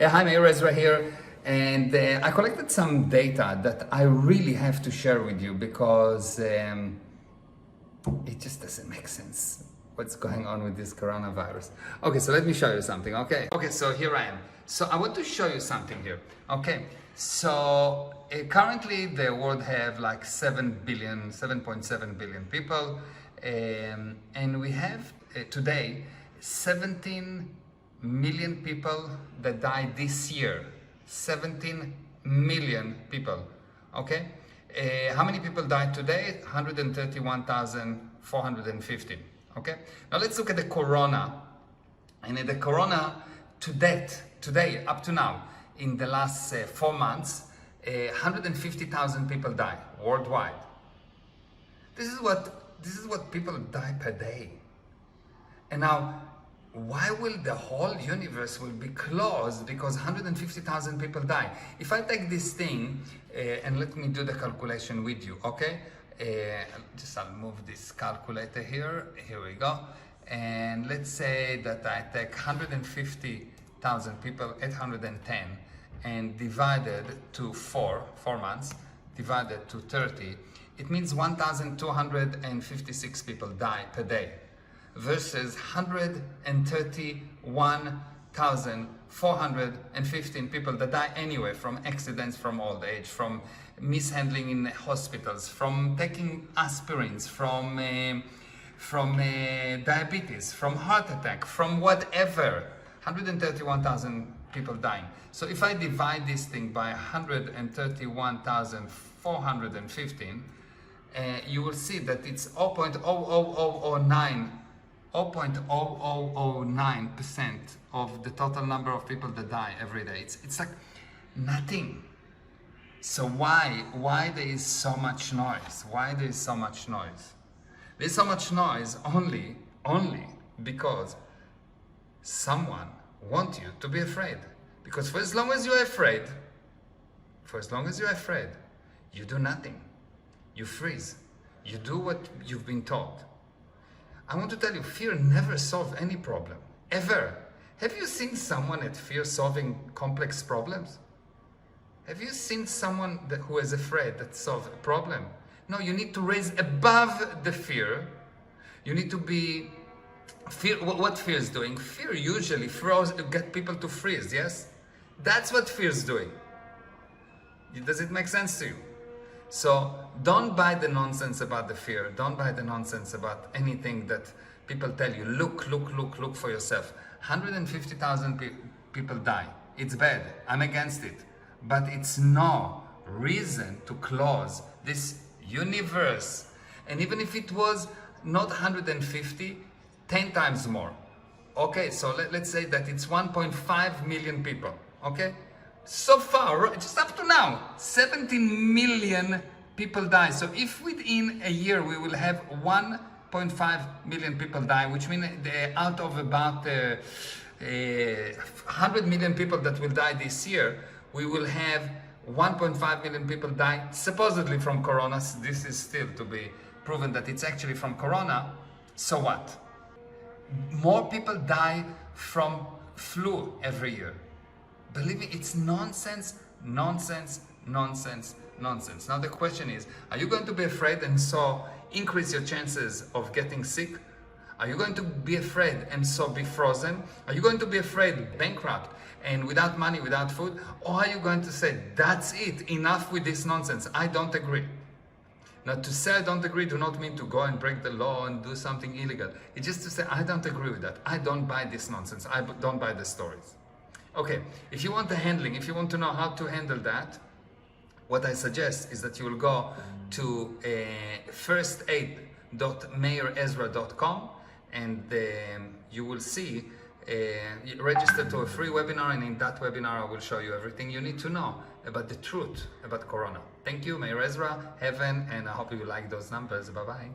Hi, Meir Ezra here, and I collected some data that I really have to share with you because it just doesn't make sense what's going on with this coronavirus. Okay, so let me show you something, okay? Okay, so here I am. So I want to show you something here, okay? So currently the world have like 7.7 billion people, and we have today 17 million people that died this year. 17 million people, okay? How many people died today? 131,415, okay? Now let's look at the corona. And in the corona, today, up to now, in the last 4 months, 150,000 people die worldwide. This is what people die per day. And now, why will the whole universe will be closed because 150,000 people die? If I take this thing and let me do the calculation with you, okay? I'll move this calculator here. Here we go. And let's say that I take 150,000 people, 810, and divided to 4 months, divided to 30, it means 1,256 people die per day, versus 131,415 people that die anyway from accidents, from old age, from mishandling in hospitals, from taking aspirins, from diabetes, from heart attack, from whatever. 131,000 people dying. So if I divide this thing by 131,415, you will see that it's 0.0009% of the total number of people that die every day. It's like nothing. So why there is so much noise? Why there is so much noise? There's so much noise only because someone wants you to be afraid. Because for as long as you're afraid, you do nothing. You freeze. You do what you've been taught. I want to tell you, fear never solves any problem, ever. Have you seen someone at fear solving complex problems? Have you seen someone who is afraid that solves a problem? No, you need to raise above the fear. You need to be fear. What fear is doing? Fear usually get people to freeze. Yes, that's what fear is doing. Does it make sense to you? So don't buy the nonsense about the fear. Don't buy the nonsense about anything that people tell you. Look for yourself. 150,000 people die. It's bad. I'm against it. But it's no reason to close this universe. And even if it was not 150, 10 times more. Okay, so let's say that it's 1.5 million people. Okay? So far, just up to now, 17 million people die. So if within a year we will have 1.5 million people die, which means out of about 100 million people that will die this year, we will have 1.5 million people die supposedly from corona. This is still to be proven that it's actually from corona. So what? More people die from flu every year. Believe me, it's nonsense. Now the question is, are you going to be afraid and so increase your chances of getting sick? Are you going to be afraid and so be frozen? Are you going to be afraid, bankrupt, and without money, without food? Or are you going to say, that's it, enough with this nonsense, I don't agree? Now, to say I don't agree do not mean to go and break the law and do something illegal. It's just to say, I don't agree with that. I don't buy this nonsense. I don't buy the stories. Okay, if you want the handling, if you want to know how to handle that, what I suggest is that you will go to firstaid.meirezra.com and you will see, register to a free webinar, and in that webinar I will show you everything you need to know about the truth about corona. Thank you, Meir Ezra, heaven, and I hope you like those numbers. Bye-bye.